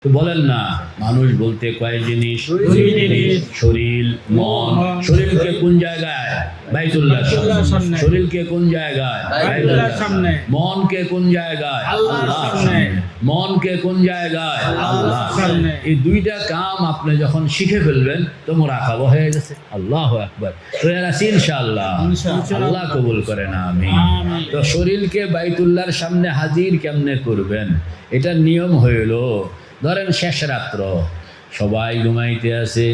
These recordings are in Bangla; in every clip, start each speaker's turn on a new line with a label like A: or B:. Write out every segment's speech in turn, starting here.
A: তো বলেন না, মানুষ বলতে কয় জিনিস? শরীর, মন। শরীরকে কোন জায়গায়? বাইতুল্লাহর সামনে। শরীরকে কোন জায়গায়? বাইতুল্লাহর সামনে। মনকে কোন জায়গায়? আল্লাহর সামনে। মনকে কোন জায়গায়? আল্লাহর সামনে। এই দুইটা কাম আপনি যখন শিখে ফেলবেন তো মুরাকাবা হয়ে গেছে। আল্লাহু আকবার। তো আছি ইনশাআল্লাহ। আল্লাহ কবুল করে না আমি। তো শরীরকে বাইতুল্লাহর সামনে হাজির কেমনে করবেন? এটা নিয়ম হইল, ধরেন শেষ রাত্র, সবাই ঘুমাইতে আছে,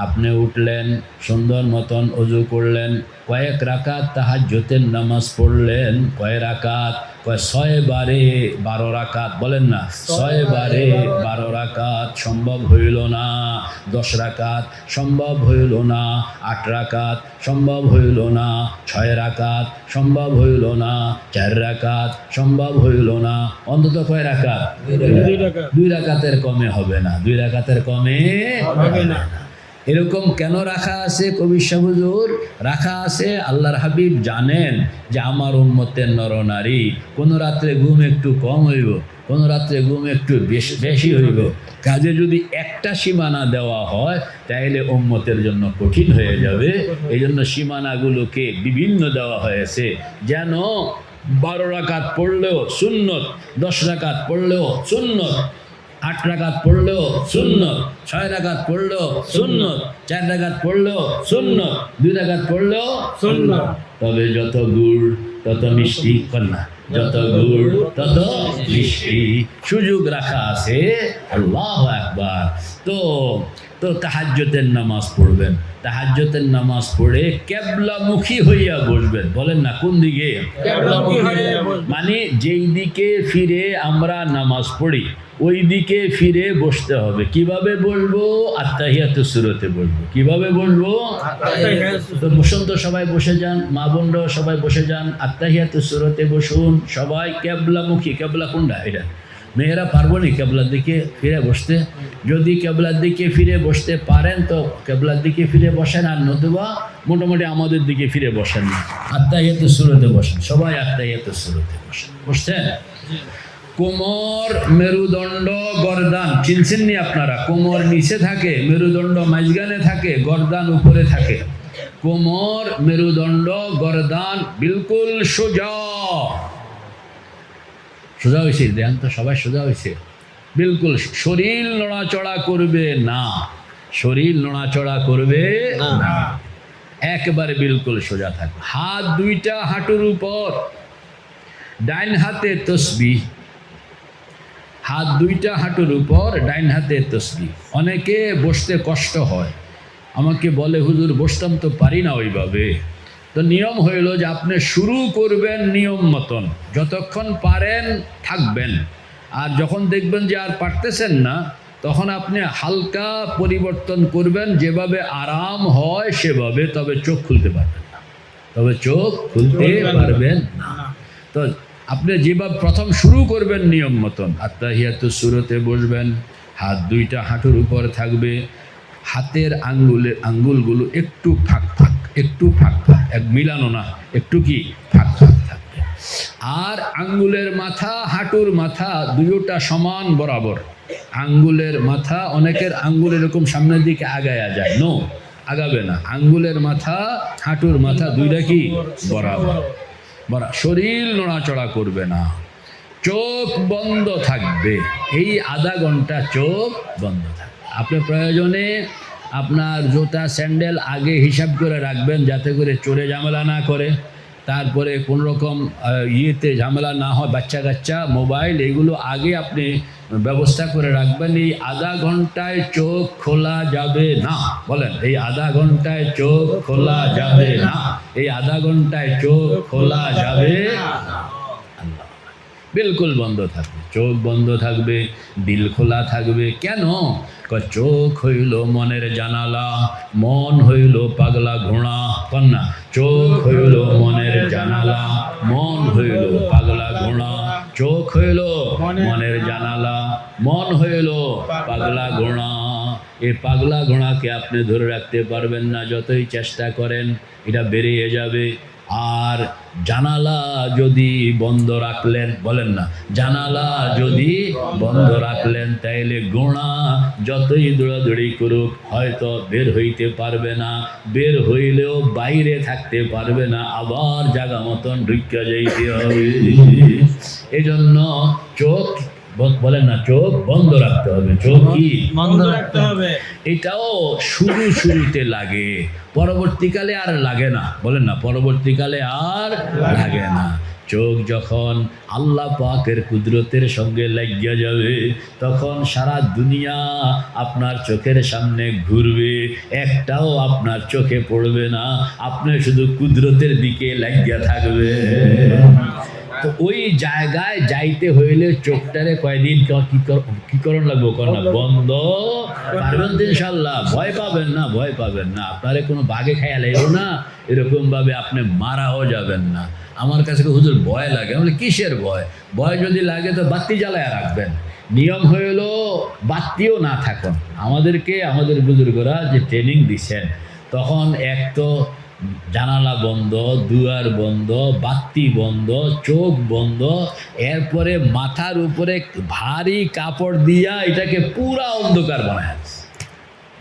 A: আপনি উঠলেন, সুন্দর মতন অজু করলেন, কয়েক রাকাত তাহাজ্জুদের নামাজ পড়লেন। কয় রাকাত? কয় 6 বারে 12 রাকাত। বলেন না, 6 বারে 12 রাকাত সম্ভব হইল না। 10 রাকাত সম্ভব হইল না। 8 রাকাত সম্ভব হইল না। 6 রাকাত সম্ভব হইল না। 4 রাকাত সম্ভব হইল না। অন্তত কয় রাকাত? 2 রাকাতের কমে হবে না। 2 রাকাতের কমে হবে না। এরকম কেন রাখা আছে? কবি শাহ হুজুর রাখা আছে, আল্লাহর হাবিব জানেন যে আমার উম্মতের নরনারী কোনো রাত্রে ঘুম একটু কম হইব, কোনো রাত্রে ঘুম একটু বেশি হইব। কাজে যদি একটা সীমানা দেওয়া হয় তাহলে উম্মতের জন্য কঠিন হয়ে যাবে। এই জন্য সীমানাগুলোকে বিভিন্ন দেওয়া হয়েছে, যেন 12 রাকাত পড়লেও সুন্নত, 10 রাকাত পড়লেও সুন্নত, 8 রাকাত পড়লেও সুন্নত, 6 রাকাত পড়লেও সুন্নত, 4 রাকাত পড়লেও সুন্নত, 2 রাকাত পড়লেও সুন্নত। তবে যত গুড় তত মিষ্টি, কন্যা, যত গুড় তত মিষ্টি। সুযোগ রাখা আছে। আল্লাহু আকবার। তো তাহাজ্জুদের নামাজ পড়বেন। তাহাজ্জুদের নামাজ পড়ে কেবলামুখী হইয়া বসবেন। বলেন না, কোন দিকে? মানে যেই দিকে ফিরে আমরা নামাজ পড়ি ওই দিকে ফিরে বসতে হবে। কিভাবে বলবো? আত্তাহিয়াতুস সুরতে বলবো। কিভাবে বলবো? তো বসুন, তো সবাই বসে যান, মা বোনরাও সবাই বসে যান, আত্তাহিয়াতুস সুরতে বসুন সবাই কেবলামুখী। কেবলা কোনটা? এটা মেয়েরা পারবো নি কেবলার দিকে ফিরে বসতে? যদি কেবলার দিকে ফিরে বসতে পারেন তো কেবলার দিকে ফিরে বসেন, আর নতুবা মোটামুটি আমাদের দিকে ফিরে বসেন না, আত্তাহিয়াতুস সুরতে বসেন। সবাই আত্তাহিয়াতুস সুরতে বসেন। বসছেন? কোমর, মেরুদণ্ড, গর্দান চিনছেন নি আপনারা? কোমর নিচে থাকে, মেরুদণ্ড মাঝখানে থাকে, গর্দান উপরে থাকে। কোমর, মেরুদণ্ড, গর্দান বিলকুল সোজা। সোজা হয়েছে? দেন তো সবাই সোজা হয়েছে? বিলকুল। শরীর নড়াচড়া করবে না, শরীর নড়াচড়া করবে না, একবারে বিলকুল সোজা থাকবে। হাত দুইটা হাঁটুর উপর, ডাইন হাতে তসবিহ। হাত দুইটা হাঁটুর উপর, ডাইন হাতে তসবিহ। অনেকে বসতে কষ্ট হয়, আমাকে বলে হুজুর বসতাম তো পারি না ওইভাবে। তো নিয়ম হইল যে আপনি শুরু করবেন নিয়ম মতন, যতক্ষণ পারেন থাকবেন, আর যখন দেখবেন যে আর পারতেছেন না তখন আপনি হালকা পরিবর্তন করবেন, যেভাবে আরাম হয় সেভাবে। তবে চোখ খুলতে পারবেন না, তবে চোখ খুলতে পারবেন না। তো আপনি যেভাবে প্রথম শুরু করবেন নিয়ম মতন, আত্তাহিয়াতুস সুরতে বসবেন, হাত দুইটা হাঁটুর উপর থাকবে, হাতের আঙ্গুলগুলো একটু ফাঁক ফাঁক, একটু ফাঁক ফাঁক, এক মিলানো না, একটু কি ফাঁক ফাঁক থাকবে। আর আঙ্গুলের মাথা, হাঁটুর মাথা দুইটা সমান বরাবর। আঙ্গুলের মাথা, অনেকের আঙ্গুল এরকম সামনের দিকে আগায়া যায়, নো, আগাবে না। আঙ্গুলের মাথা, হাঁটুর মাথা দুইটা কি বরাবর। শরীর নড়াচড়া করবে না, চোখ বন্ধ থাকবে। এই আধা ঘন্টা চোখ বন্ধ থাকবে। আপনি প্রয়োজনে আপনার জুতা স্যান্ডেল আগে হিসাব করে রাখবেন, যাতে করে চোরে ঝামেলা না করে, তারপরে কোন রকম ইয়েতে ঝামেলা না হয়, বাচ্চা কাচ্চা, মোবাইল, এগুলো আগে আপনি ব্যবস্থা করে রাখবেন। এই আধা ঘন্টায় চোখ খোলা যাবে না। বলেন, এই আধা ঘন্টায় চোখ খোলা যাবে না, এই আধা ঘন্টায় চোখ খোলা যাবে না। বিলকুল বন্ধ থাকবে, চোখ বন্ধ থাকবে, দিল খোলা থাকবে। কেন? চোখ হইল মনের জানালা, মন হইল পাগলা ঘোড়া। কন্যা, চোখ হইল মনের জানালা, মন হইল পাগলা ঘোড়া। চোখ হইল মনের জানালা, মন হইল পাগলা ঘোড়া। এই পাগলা ঘোড়াকে আপনি ধরে রাখতে পারবেন না, যতই চেষ্টা করেন এটা বেরিয়ে যাবে। আর জানালা যদি বন্ধ রাখলেন, বলেন না, জানালা যদি বন্ধ রাখলেন তাইলে গোড়া যতই দৌড়াদৌড়ি করুক হয়তো বের হইতে পারবে না, বের হইলেও বাইরে থাকতে পারবে না, আবার জায়গা মতন ঢুকা যাইতে হবে। এজন্য চোখ, বলেন না, চোখ বন্ধ রাখতে হবে। চোখ কি
B: বন্ধ রাখতে হবে?
A: এটাও শুরুতে লাগে, পরবর্তীকালে আর লাগে না। বলেন না, পরবর্তীকালে আর লাগে না। চোখ যখন আল্লাহ পাকের কুদরতের সঙ্গে লাগিয়া যাবে তখন সারা দুনিয়া আপনার চোখের সামনে ঘুরবে, একটাও আপনার চোখে পড়বে না, আপনি শুধু কুদরতের দিকে লাগিয়া থাকবে। তো ওই জায়গায় যাইতে হইলে চোখটারে কয়দিন কি করণ লাগবো, না বন্ধ পারবেন তো ইনশাল্লাহ। ভয় পাবেন না, ভয় পাবেন না, আপনারে কোনো বাঘে খাইয়া লাগবে না, এরকম ভাবে আপনি মারাও যাবেন না। আমার কাছে হুজুর ভয় লাগে, বলে কিসের ভয়? ভয় যদি লাগে তো বাতি জ্বালায় রাখবেন। নিয়ম হইল বাতিও না থাকুন। আমাদেরকে আমাদের বুজুর্গরা যে ট্রেনিং দিছেন, তখন এক তো জানালা বন্ধ, দুয়ার বন্ধ, বাতি বন্ধ, চোখ বন্ধ, এরপরে মাথার উপরে ভারী কাপড় দিয়া এটাকে পুরা অন্ধকার বানায়,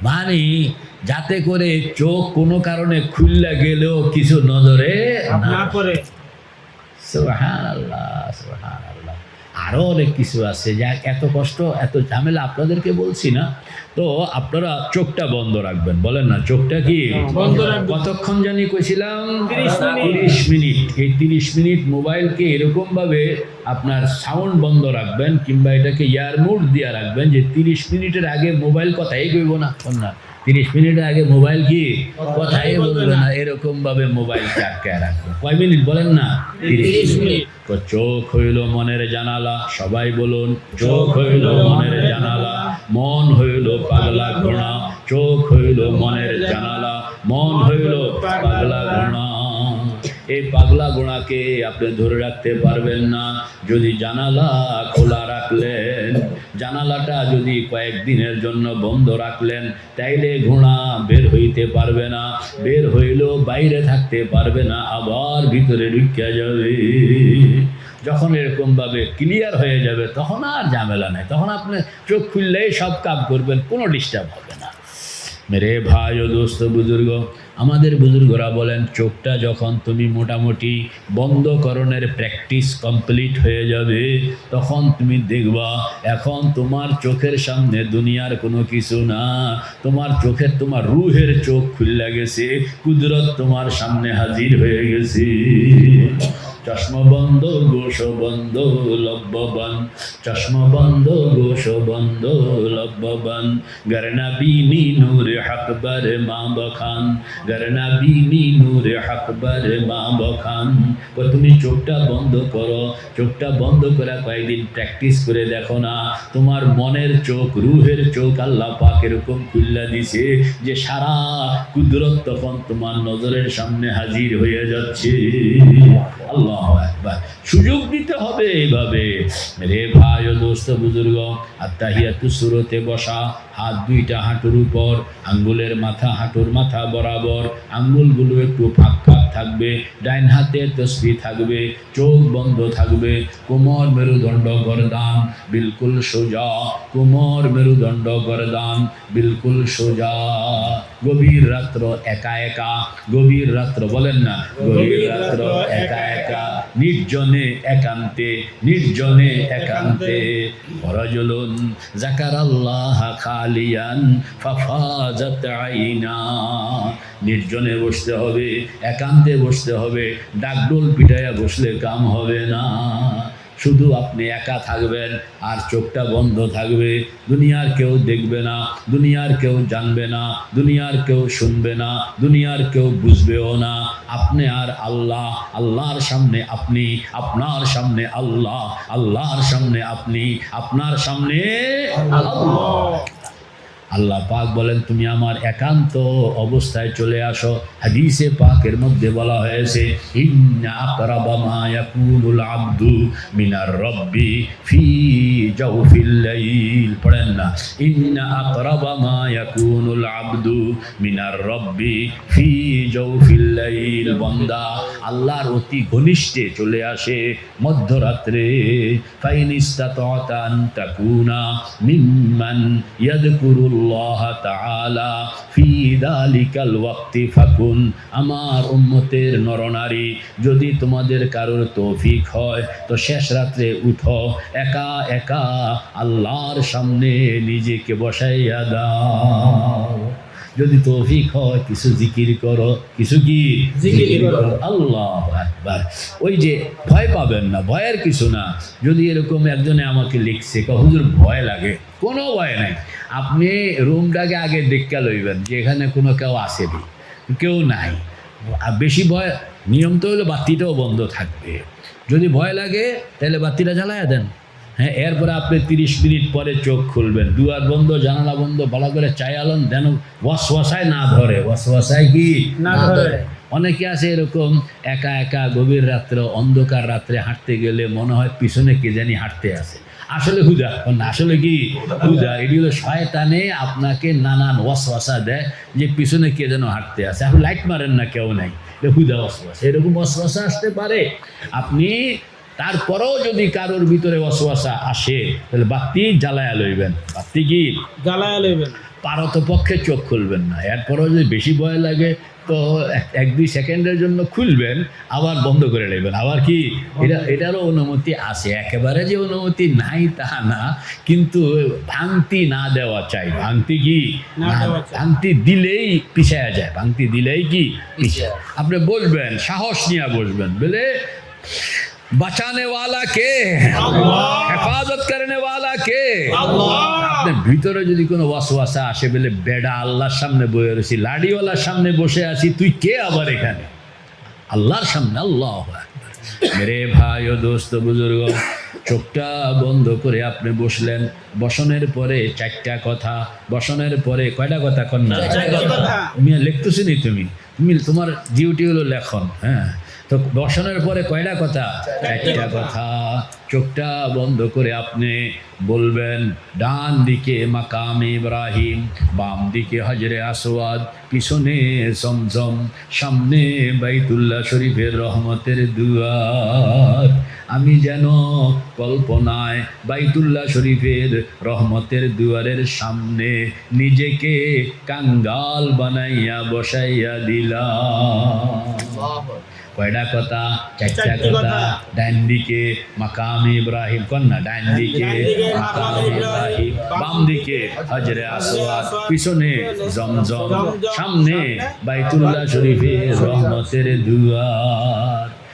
A: মানে যাতে করে চোখ কোনো কারণে খুললা গেলেও কিছু নজরে না পড়ে। সুবহানাল্লাহ, সুবহানাল্লাহ। আরও অনেক কিছু আছে যা এত কষ্ট, এত ঝামেলা আপনাদেরকে বলছি না। তো আপনারা চোখটা বন্ধ রাখবেন। বলেন না, চোখটা কি বন্ধ রাখবেন? কতক্ষণ জানি কইছিলাম? 30 মিনিট। এই 30 মিনিট মোবাইলকে এরকমভাবে আপনার সাউন্ড বন্ধ রাখবেন, কিংবা এটাকে ইয়ারমোড দিয়ে রাখবেন যে 30 মিনিটের আগে মোবাইল কথাই কইব না। 30 মিনিটের আগে মোবাইল কি কথাই বলবে না, এরকম ভাবে মোবাইলকে আটকায় রাখবে। কয় মিনিট বলেন না? 30 মিনিট। তো চোখ হইল মনের জানালা, সবাই বলুন, চোখ হইল মনের জানালা, মন হইল পাগলা ঘোড়া। চোখ হইল মনের জানালা, মন হইল পাগলা ঘোড়া। এই পাগলা ঘোড়াকে আপনি ধরে রাখতে পারবেন না যদি জানালা খোলা রাখলেন। জানালাটা যদি কয়েকদিনের জন্য বন্ধ রাখলেন তাইলে ঘোড়া বের হইতে পারবে না, বের হইলেও বাইরে থাকতে পারবে না, আবার ভিতরে ঢুকিয়া যাবে। যখন এরকমভাবে ক্লিয়ার হয়ে যাবে তখন আর ঝামেলা নেই, তখন আপনি চোখ খুললেই সব কাজ করবেন, কোনো ডিস্টার্ব হবে না। মেরে ভাই ও দোস্ত বুজুর্গ, আমাদের বুজুর্গরা বলেন চোখটা যখন তুমি মোটামুটি বন্ধকরণের প্র্যাকটিস কমপ্লিট হয়ে যাবে তখন তুমি দেখবা এখন তোমার চোখের সামনে দুনিয়ার কোনো কিছু না, তোমার চোখের, তোমার রুহের চোখ খুলে গেছে, কুদরত তোমার সামনে হাজির হয়ে গেছে। চশমা বন্ধ গোশ বন্ধ লব্ববান, চশমা বন্ধ গোশ বন্ধ লব্ববান, গরনা বিনি নূর হক বার মা বখান, গরনা বিনি নূর হক বার মা বখান। তুমি চোখটা বন্ধ করো, চোখটা বন্ধ করে কয়েকদিন প্র্যাকটিস করে দেখো না, তোমার মনের চোখ, রুহের চোখ আল্লাহ পাক এরকম খুল্লা দিছে যে সারা কুদরত তখন তোমার নজরের সামনে হাজির হয়ে যাচ্ছে। আল্লাহ আকবার। সুযোগ দিতে হবে এইভাবে। রে ভাই ও দোস্ত বুজুর্গ, আত্তাহিয়াতু সুরতে বসা, হাত দুইটা হাঁটুর উপর, আঙ্গুলের মাথা হাঁটুর মাথা বরাবর, আঙ্গুলগুলো একটু ফাঁক ফাঁক থাকবে, ডাইন হাতে তসবিহ থাকবে, চোখ বন্ধ থাকবে, কোমর মেরুদণ্ড গরদান বিলকুল সোজা, কোমর মেরুদণ্ড গরদান বিলকুল সোজা। গভীর রাত্র একা একা, গভীর রাত্র, বলেন না, গভীর রাত্র একা একা, নির্জনে একান্তে, নির্জনে একান্তে, রাজুলুন যাকারাল্লাহ খালিয়ান ফাফাজাত আইনা। নির্জনে বসতে হবে, একান্তে বসতে হবে, ডাকডোল পিটাইয়া বসলে কাম হবে না। শুধু আপনি একা থাকবেন আর চোখটা বন্ধ থাকবে, দুনিয়ার কেউ দেখবে না, দুনিয়ার কেউ জানবে না, দুনিয়ার কেউ শুনবে না, দুনিয়ার কেউ বুঝবেও না। আপনি আর আল্লাহ, আল্লাহর সামনে আপনি, আপনার সামনে আল্লাহ, আল্লাহর সামনে আপনি, আপনার সামনে আল্লাহ। আল্লাহ পাক বলেন তুমি আমার একান্ত অবস্থায় চলে আসো। হাদিসে পাকের মধ্যে বলা হয়েছে ইন্না আকরাবা মা ইয়াকুনুল আবদু মিনার রব্বি ফি জাওফিল লাইল। পড়েন না, ইন্না আকরাবা মা ইয়াকুনুল আবদু মিনার রব্বি ফি জাওফিল লাইল। বান্দা আল্লাহর অতি ঘনিষ্ঠে চলে আসে মধ্যরাত্রে। ফাইন ইসতাতা'তা আন তাকুনা মিম্মান ইয়াযকুরুল্লাহ তাআলা ফি যালিকাল ওয়াক্তি ফাকুন। আমার উম্মতের নরনারী, যদি তোমাদের কারোর তৌফিক হয় তো শেষ রাত্রে উঠো, একা একা আল্লাহর সামনে নিজেকে বসাইয়া দাও। যদি তৌফিক হয় কিছু জিকির করো, কিছু কি জিকির করো। আল্লাহু আকবার। ওই যে ভয় পাবেন না, ভয়ের কিছু না। যদি এরকম একজনে আমাকে লিখছে হুজুর ভয় লাগে, কোনো ভয় নাই। আপনি রুমটাকে আগে দেখে লইবেন যে এখানে কোনো কেউ আসেনি, কেউ নাই। আর বেশি ভয়, নিয়ম তো হলো বাতিটাও বন্ধ থাকবে। যদি ভয় লাগে তাহলে বাতিটা জ্বালায়া দেন। হ্যাঁ, এরপরে আপনি 30 মিনিট পরে চোখ খুলবেন, দুয়ার বন্ধ, জানালা বন্ধ, ভালো করে চায়ালন যেন ওয়াসওয়াসায় না ধরে। ওয়াসওয়াসায় কি না ধরে। অনেকে আছে এরকম একা একা গভীর রাত্রে, অন্ধকার রাত্রে হাঁটতে গেলে মনে হয় পিছনে কে জানি হাঁটতে আসে, আসলে হুদা, আসলে কি হুদা। এটি হলো শয়তানে আপনাকে নানান ওয়াসওয়াসা দেয় যে পিছনে কে যেন হাঁটতে আসে। আপনি লাইট মারেন না, কেউ নাই, হুদা ওয়াসওয়াসা। এরকম ওয়াসওয়াসা আসতে পারে। আপনি তারপরেও যদি কারোর ভিতরে ওয়াসওয়াসা আসে তাহলে বাতি জ্বালায়া লইবেন। বাতি কি জ্বালায়া লইবেন, পারতপক্ষে চোখ খুলবেন না। এরপরেও যদি বেশি ভয় লাগে তো 1-2 সেকেন্ডের জন্য খুলবেন, আবার বন্ধ করে নেবেন। আবার কি এটারও অনুমতি আছে, একেবারে যে অনুমতি নাই তা না, কিন্তু ভাঙতি না দেওয়া চাই। ভাঙতি কি ভাঙতি দিলেই পিছায়া যায়, ভাঙতি দিলেই কি পিছায়। আপনি বলবেন, সাহস নিয়ে বসবেন, বলে বাঁচানে ওয়ালা কে, হেফাজত করনে ওয়ালা কে। আপনার ভিতরে যদি কোনো ওয়াসওয়াসা আসে, বলে বেডা আল্লাহর সামনে বসে রয়েছি, লাড়িওয়ালার সামনে বসে আছি, তুই কে আবার এখানে? আল্লাহর সামনে। আল্লাহু আকবার। মেরে ভাই ও দোস্ত বুজুর্গ, চোখটা বন্ধ করে আপনি বসলেন। বসনের পরে 4টা কথা। বসনের পরে কয়টা কথা কন্যা? মিয়া লিখতেছি নি তুমি, তোমার ডিউটি হলো লেখন। হ্যাঁ, তো বসনের পরে কয়টা কথা? 4টা কথা। চোখটা বন্ধ করে আপনি বলবেন, ডান দিকে মাকাম ইব্রাহিম, বাম দিকে হজরে আসওয়াদ, পিছনে জমজম, সামনে বাইতুল্লাহ শরীফের রহমতের দুয়ার। আমি যেন কল্পনায় বাইতুল্লাহ শরীফের রহমতের দুয়ারের সামনে নিজেকে কাঙ্গাল বানাইয়া বসাইয়া দিলাম। কয়টা কথা? 4টা কথা। ডান দিকে মাকাম ইব্রাহিম, কন্যা ডান দিকে মাকাম ইব্রাহিম, বাম দিকে হজরে আসওয়াদ, পিছনে জমজম, সামনে বাইতুল্লাহ শরীফের রহমতের দুয়ার।